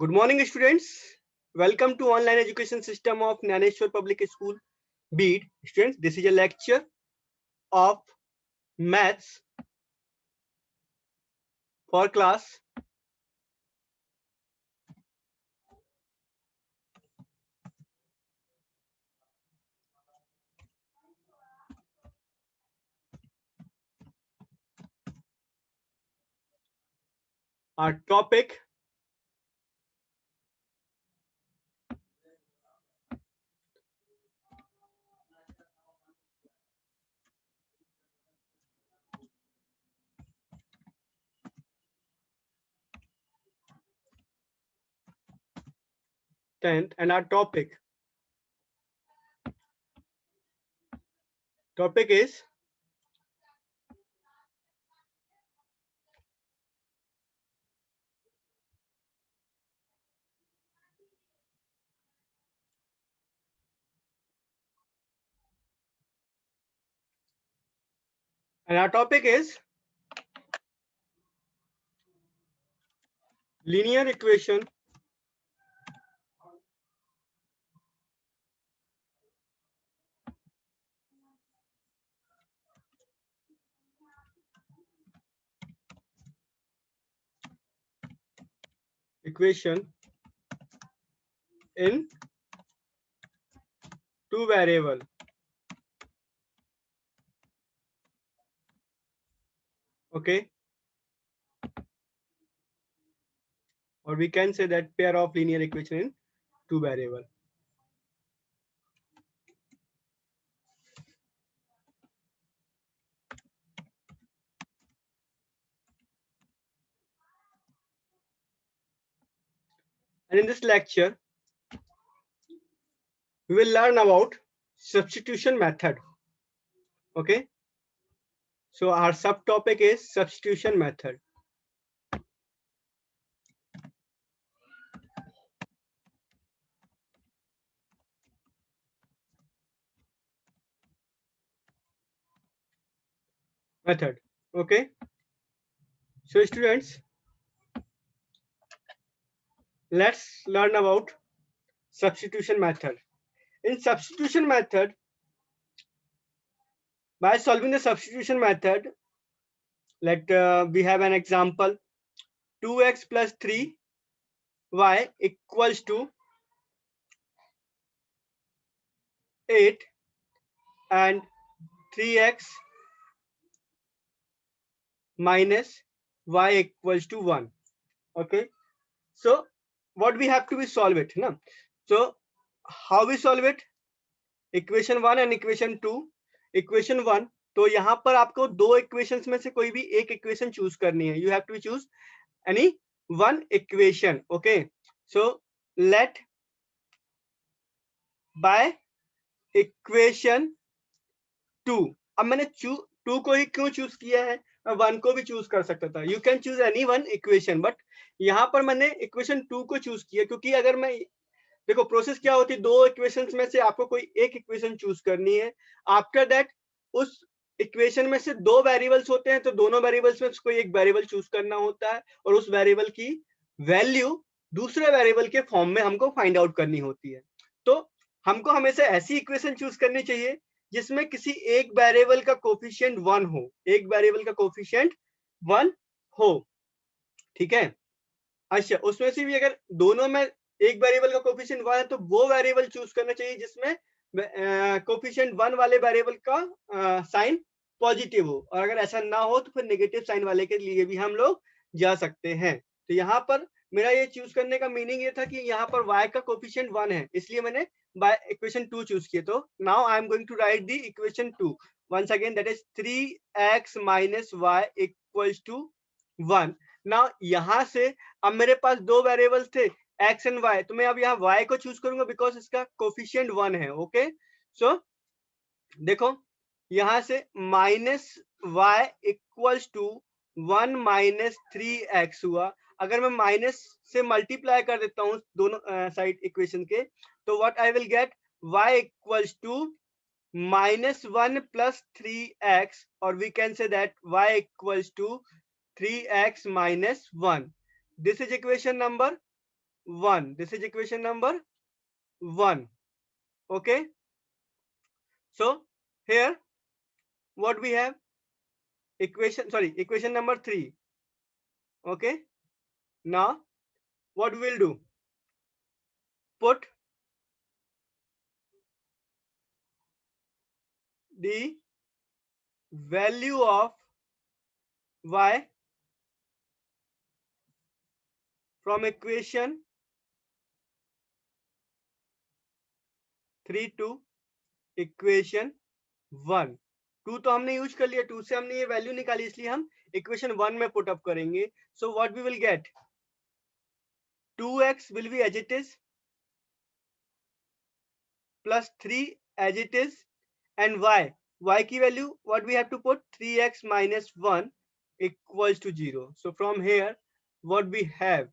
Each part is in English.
Good morning, students. Welcome to online education system of Naneshwar Public School, BEAD. Students, this is a lecture of maths for class. Our topic tenth, and our topic is linear equation in two variable. Okay, or we can say that pair of linear equation in two variable. And in this lecture, we will learn about substitution method. Okay, so our subtopic is substitution method. Okay, so students, let's learn about substitution method. In substitution method, by solving the substitution method, we have an example: 2x plus 3y equals to 8 and 3x minus y equals to 1. Okay, so what we have to be solve it, no? So how we solve it? Equation 1 and equation 2. Equation 1, तो यहाँ पर आपको दो equations में से कोई भी एक इक्वेशन चूज करनी है. You have to choose any one equation. Okay, so let by equation 2. अब मैंने 2 को ही क्यों चूज किया है? मैं 1 को भी चूज कर सकता था. You can choose any one equation, but यहाँ पर मैंने इक्वेशन 2 को चूज किया क्योंकि अगर मैं, देखो प्रोसेस क्या होती है, दो इक्वेशंस में से आपको कोई एक इक्वेशन चूज करनी है. आफ्टर दैट उस इक्वेशन में से दो वेरिएबल्स होते हैं, तो दोनों वेरिएबल्स में से कोई एक वेरिएबल चूज करना होता है और उस वेरिएबल की वैल्यू दूसरे वेरिएबल के फॉर्म में हमको फाइंड आउट करनी होती है. तो हमको हमेशा ऐसी इक्वेशन चूज करनी चाहिए जिसमें किसी एक वेरिएबल का कोफिशिएंट 1 हो. एक वेरिएबल का कोफिशिएंट 1 हो, ठीक है. अच्छा, उसमें से भी अगर दोनों में एक वेरिएबल का कोफिशिएंट 1 है तो वो वेरिएबल चूज करना चाहिए जिसमें कोफिशिएंट 1 वाले वेरिएबल का साइन पॉजिटिव हो, और अगर ऐसा ना हो तो फिर नेगेटिव साइन वाले के लिए भी हम लोग जा सकते हैं. तो यहाँ पर मेरा ये चूज करने का मीनिंग ये था कि यहाँ पर y का कोफिशिएंट 1 है, इसलिए मैंने बाय इक्वेशन 2 चूज किया. तो now I am going to write the equation 2 once again, that is 3x minus y equals to 1. Now यहाँ से अब मेरे पास दो वेरिएबल्स थे x एंड y, तो मैं अब यहाँ y को चूज करूंगा बिकॉज इसका कोफिशिएंट 1 है. ओके, सो देखो यहाँ से minus y equals to 1 minus 3x हुआ. अगर मैं माइनस से मल्टीप्लाई कर देता हूँ दोनों साइड इक्वेशन के, तो what I will get, y equals to minus 1 plus 3x, or we can say that y equals to 3x minus 1. This is equation number 1. This is equation number 1. Okay. So here what we have, equation number 3. Okay. Now what we will do, put the value of y from equation 3 to equation 1. 2 तो हमने use कर लिया, 2 से हमने ये value निकाली, इसलिए हम इक्वेशन 1 में पुट अप करेंगे. So what we will get, 2x will be as it is plus 3 as it is, and y की value what we have to put, 3x minus 1 equals to 0. So from here what we have,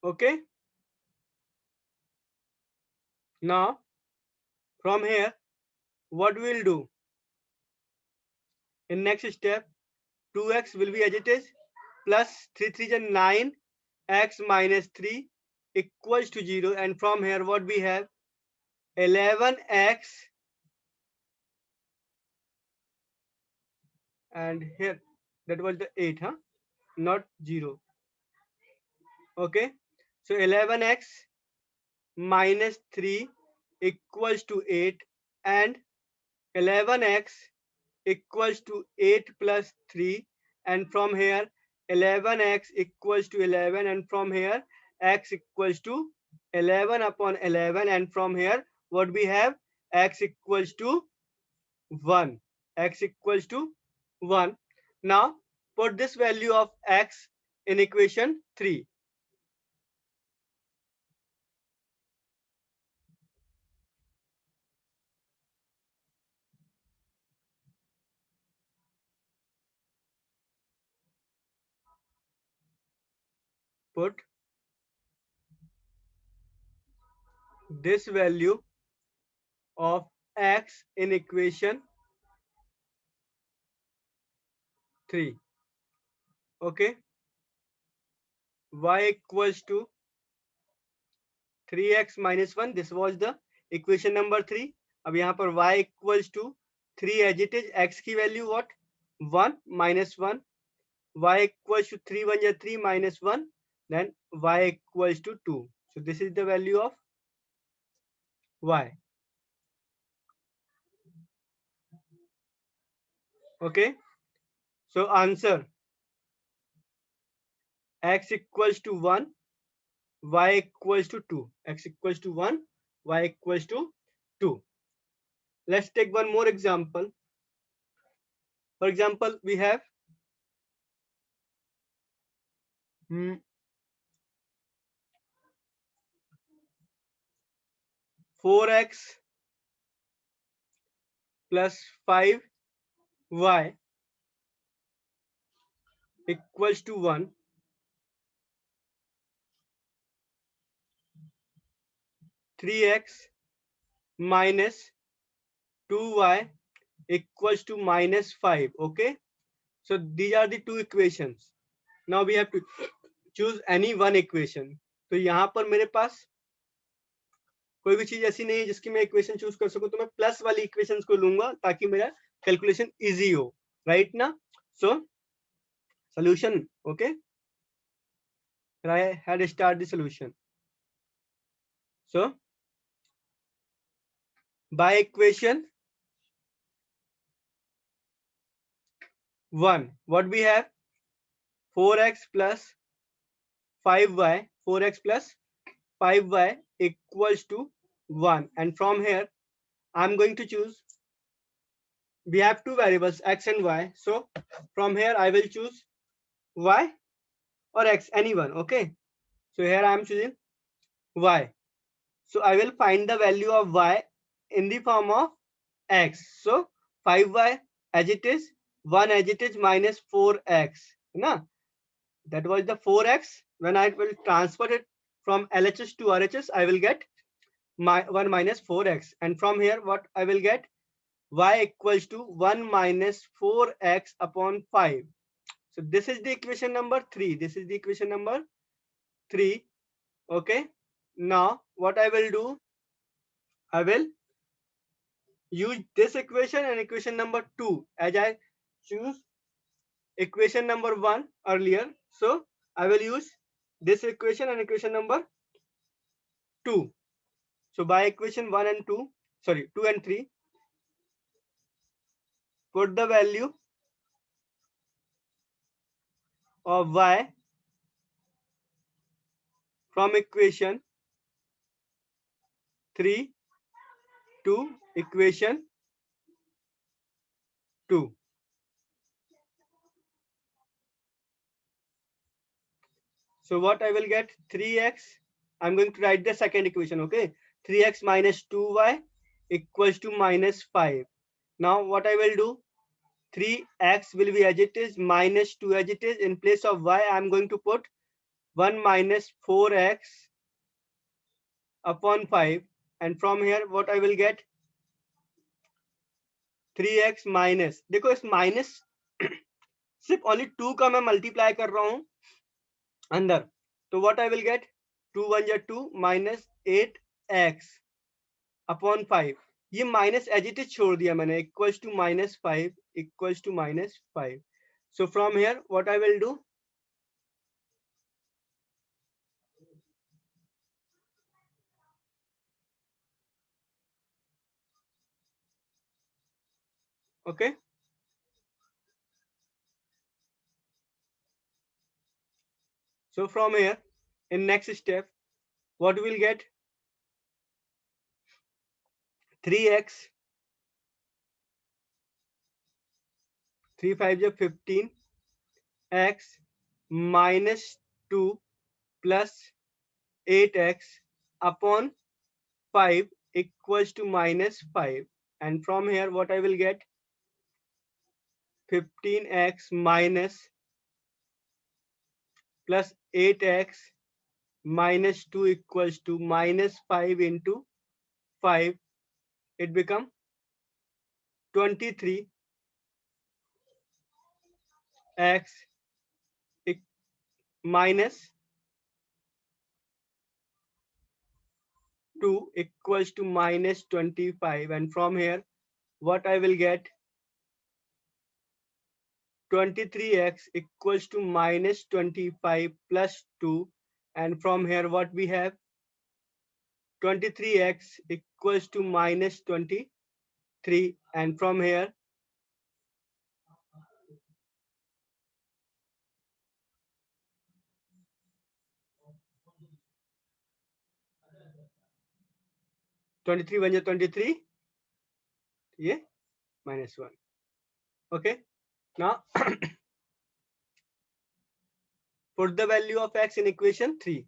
okay. Now from here what we will do, in next step 2x will be as it is plus 3 3 is 9, x minus 3 equals to 0, and from here what we have, 11x, and here that was the 8, huh, not 0. Okay, so 11x minus 3 equals to 8, and 11x equals to 8 plus 3, and from here 11x equals to 11, and from here x equals to 11 upon 11, and from here what we have, x equals to 1, x equals to 1. Now put this value of x in equation 3. Put this value of x in equation 3. Okay, y equals to 3x minus 1. This was the equation number 3. अब यहाँ पर y equals to 3 as it is, x की value what, 1 minus 1, y equals to 3 1 is 3 minus 1, then y equals to 2. So this is the value of y. Okay, so answer, x equals to 1, y equals to 2, x equals to 1, y equals to 2. Let's take one more example. For example, we have 4x plus 5y equals to 1. 3x minus 2y equals to minus 5. Okay, so these are the two equations. Now we have to choose any one equation. तो यहाँ पर मेरे पास कोई भी चीज ऐसी नहीं है जिसकी मैं इक्वेशन चूज कर सकूं, तो मैं प्लस वाली इक्वेशंस को लूंगा ताकि मेरा कैलकुलेशन इजी हो, राइट ना. सो solution, okay, I had start the solution. So by equation 1 what we have, 4x plus 5y, 4x plus 5y equals to 1, and from here I'm going to choose, we have two variables x and y, so from here I will choose y or x, anyone. Okay, so here I am choosing y, so I will find the value of y in the form of x. So 5y as it is, 1 as it is, minus 4x, na, that was the 4x. When I will transfer it from LHS to RHS, I will get 1 minus 4x, and from here what I will get, y equals to 1 minus 4x upon 5. So this is the equation number 3. This is the equation number 3. Okay. Now what I will do, I will use this equation and equation number 2 as I choose equation number 1 earlier. So I will use this equation and equation number 2. So by equation 1 and 2, sorry, 2 and 3, put the value of y from equation 3 to equation 2. So what I will get, 3x, I'm going to write the second equation, okay? 3x minus 2y equals to minus 5. Now what I will do, 3x will be as it is, minus 2 as it is. In place of y, I'm going to put 1 minus 4x upon 5. And from here, what I will get, 3x minus, देखो इस minus सिर्फ only 2 का मैं multiply कर रहा हूँ अंदर, तो what I will get, 2 1 जा 2 minus 8x upon 5. ये माइनस एज इट इज छोड़ दिया मैंने, equals to minus 5, equals to minus 5. So from here what I will do, okay, so from here in next step what we'll get, 3x 3 5 is 15 x minus 2 plus 8x upon 5 equals to minus 5. And from here what I will get, 15x minus plus 8x minus 2 equals to minus 5 into 5. It become 23x minus 2 equals to minus 25. And from here what I will get, 23x equals to minus 25 plus 2. And from here what we have, 23x equals to minus 23. And from here 23 1 23, yeah, minus 1. Okay, now put the value of x in equation 3.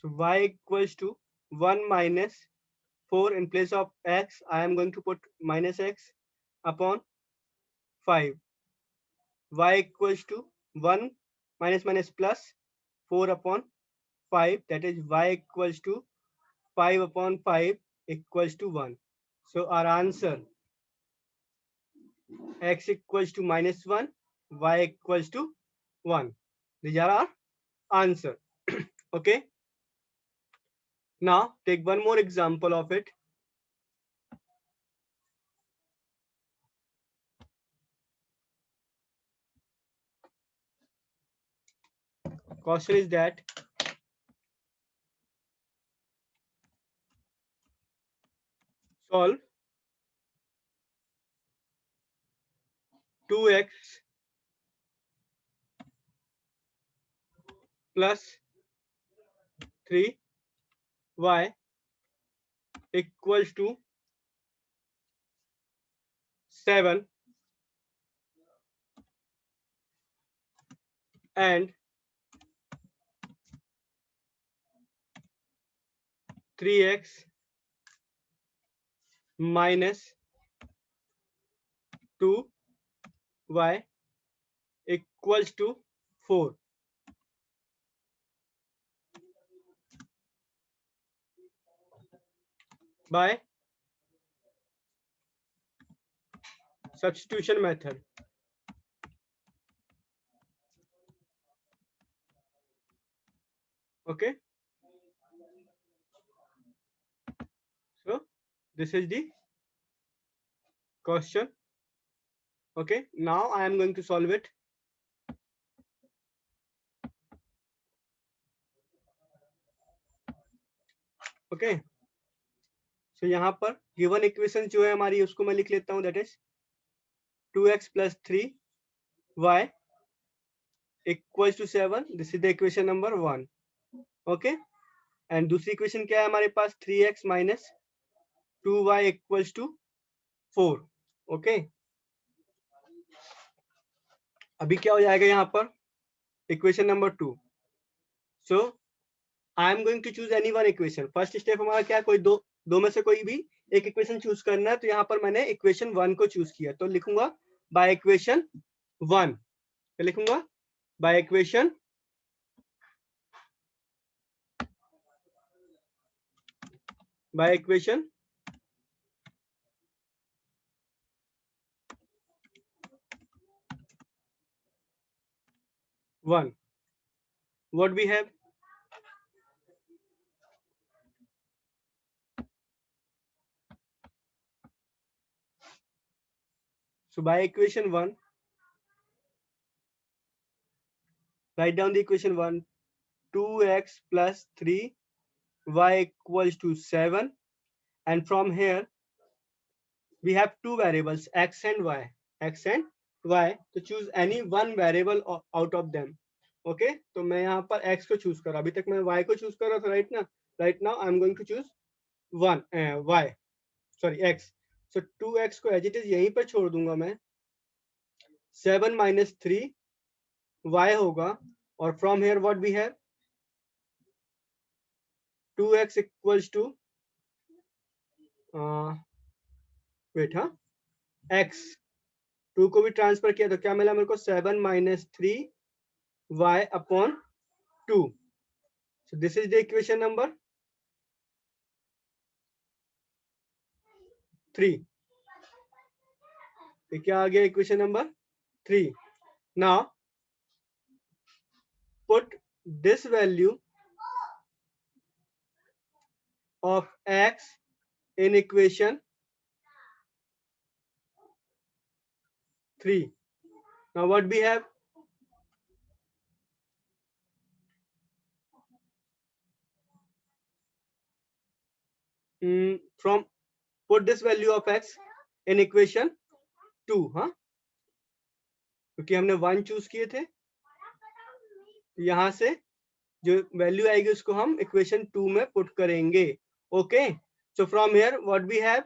So y equals to 1 minus 4. In place of x, I am going to put minus x upon 5. Y equals to 1 minus minus plus 4 upon 5. That is y equals to 5 upon 5 equals to 1. So our answer, x equals to minus 1, y equals to 1. These are our answer. Okay. Now take one more example of it. Question is that solve 2x plus 3y equals to 7 and 3x minus 2y equals to 4 by substitution method. Okay, so this is the question. Okay, now I am going to solve it. Okay, so यहाँ पर given equation जो है हमारी उसको मैं लिख लेता हूँ, that is 2x plus 3y equals to 7. This is the equation number 1. Okay, and दूसरी इक्वेशन क्या है हमारे पास, 3x minus 2y equals to 4. Okay, अभी क्या हो जाएगा यहाँ पर, equation number 2. So I am going to choose any one equation. First step हमारा क्या, कोई दो में से कोई भी एक इक्वेशन चूज करना है. तो यहाँ पर मैंने इक्वेशन 1 को चूज किया, तो लिखूंगा बाय इक्वेशन 1. लिखूंगा by equation 1. What we have, so by equation 1, write down the equation 1. 2x plus 3y equals to 7, and from here we have two variables, x and y. तो choose any one variable out of them. Okay, तो मैं यहाँ पर x को choose करा, अभी तक मैं y को choose कर रहा था, right ना. Right now I am going to choose x. So 2x को as it is यहीं पर छोड़ दूंगा मैं. 7 minus 3y होगा, और from here what we have, 2x equals to x. 2 को भी ट्रांसफर किया तो क्या मिला मेरे को, 7 minus 3y upon 2. So this is the equation number 3. ये क्या आ गया, equation number 3. Now put this value of x in equation 3. Now what we have, from put this value of x in equation 2. हाँ, क्योंकि हमने 1 choose किए थे, यहाँ से जो वैल्यू आएगी उसको हम इक्वेशन 2 में पुट करेंगे. Okay, so from here what we have,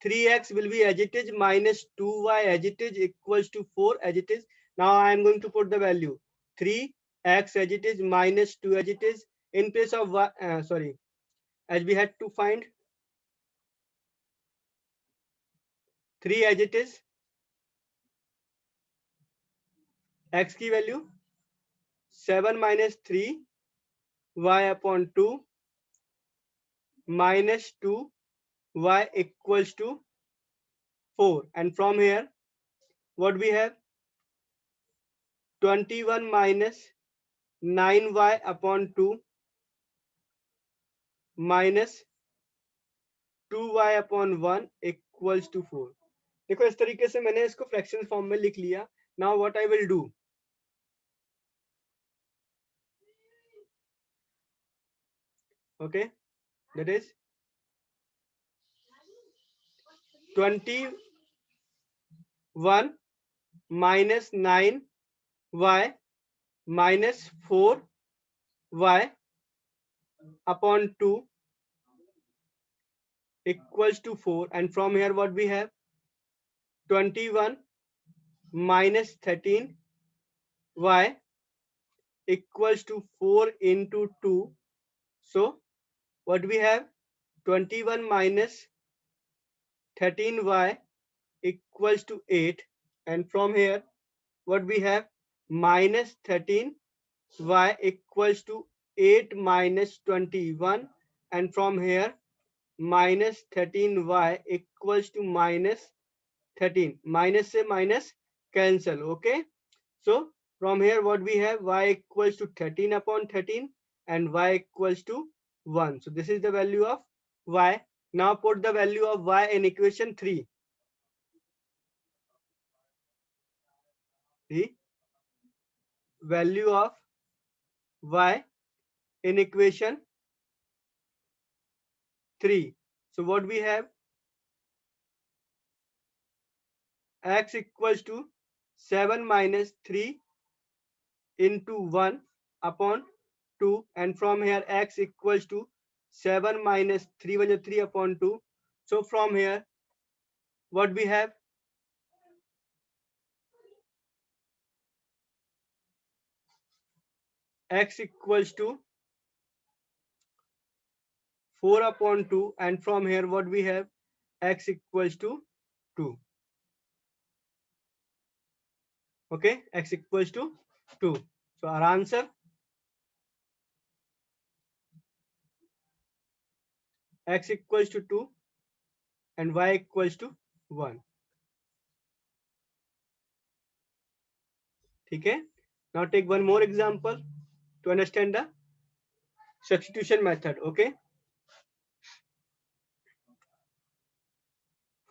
3x will be as it is minus 2y as it is equals to 4 as it is. Now I am going to put the value 3x as it is minus 2 as it is in place of as we had to find 3 as it is, x की value 7 minus 3y upon 2 minus 2y equals to 4, and from here what we have, 21 minus 9y upon 2 minus 2y upon 1 equals to 4. देखो इस तरीके से मैंने इसको fraction form में लिख लिया. Now what I will do, okay, that is 21 minus 9y minus 4y upon 2 equals to 4, and from here what we have, 21 minus 13y equals to 4 into 2. So what we have, 21 minus 13y equals to 8, and from here what we have, minus 13y equals to 8 minus 21, and from here minus 13y equals to minus 13. Minus से minus cancel. Okay, so from here what we have, y equals to 13 upon 13 and y equals to 1. So this is the value of y. Now put the value of y in equation 3. The value of y in equation 3. So what we have, x equals to 7 minus 3 into 1 upon 2, and from here x equals to 7 minus 3 1 3 upon 2. So from here what we have, x equals to 4 upon 2, and from here what we have, x equals to 2. Okay, x equals to 2. So our answer, x equals to 2 and y equals to 1. Okay, now take one more example to understand the substitution method. Okay,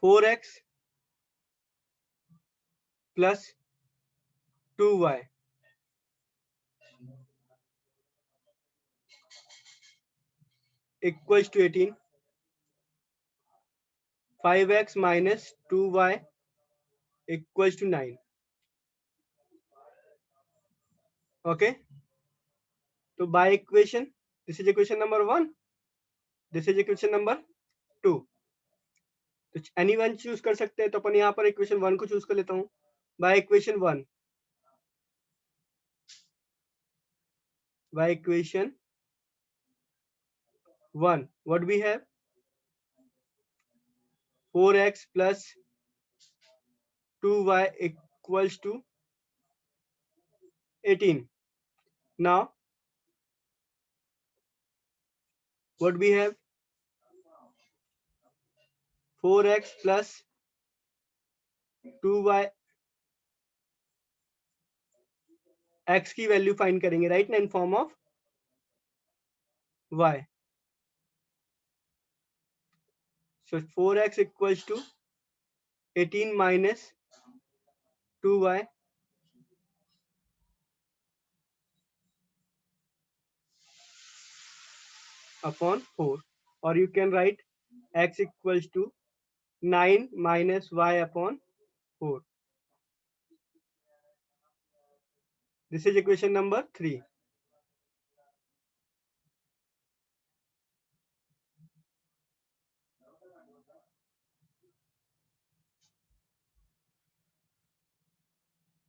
4x plus 2y equals to 18. 5x minus 2y equals to 9. Okay, so by equation, this is equation number 1, this is equation number 2. तो any one choose कर सकते हैं, तो अपन यहाँ पर equation 1 को choose कर लेता हूँ. By equation 1, by equation 1 what we have, 4x plus 2y equals to 18. Now what we have, 4x plus 2y, x की वैल्यू फाइंड करेंगे, राइट ना, in form of y. So 4x equals to 18 minus 2y upon 4, or you can write x equals to 9 minus y upon 4. This is equation number 3.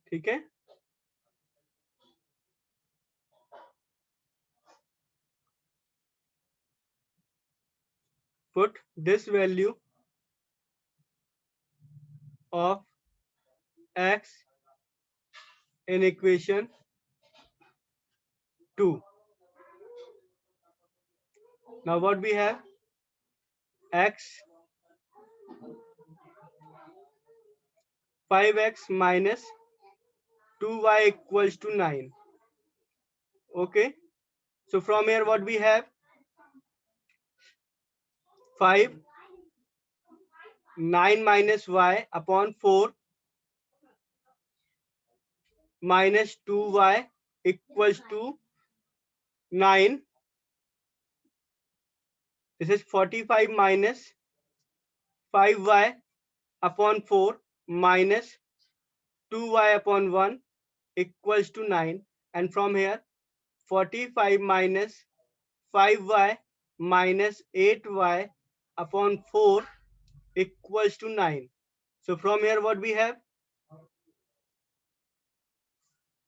ठीक है, put this value of x in equation 2. Now what we have, x 5x minus 2y equals to 9. Okay, so from here what we have, 5 9 minus y upon 4 minus 2y equals to 9. This is 45 minus 5y upon 4 minus 2y upon 1 equals to 9, and from here 45 minus 5y minus 8y upon 4 equals to 9. So from here what we have,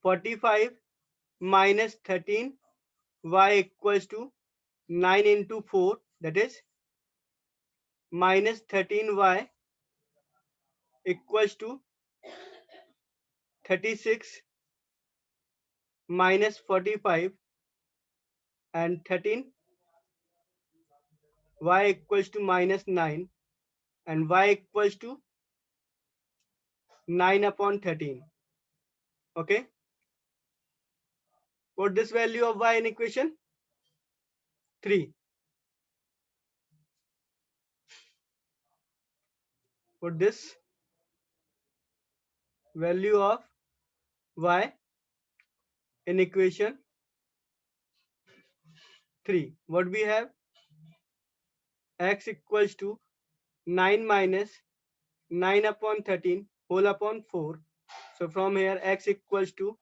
45 minus 13 y equals to 9 into 4, that is minus 13y equals to 36 minus 45 and 13, y equals to minus 9 and y equals to 9 upon 13. Okay. Put this value of y in equation 3. Put this value of y in equation 3. What we have? X equals to 9 minus 9 upon 13 whole upon 4. So from here x equals to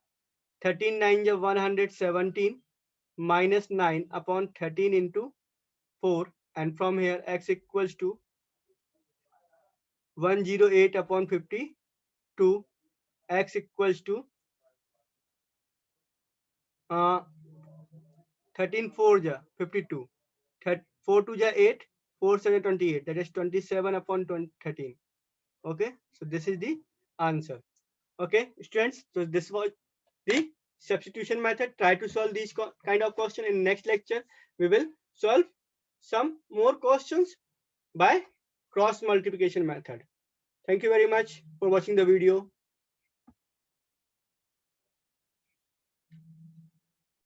13 9 is 117 minus 9 upon 13 into 4, and from here x equals to 108 upon 52. X equals to 13 4 ja 52. 4 2 ja 8, 4 7 28. That is 27 upon 13. Okay, so this is the answer. Okay, students. So this was the substitution method. Try to solve these kind of question. In next lecture we will solve some more questions by cross multiplication method. Thank you very much for watching the video.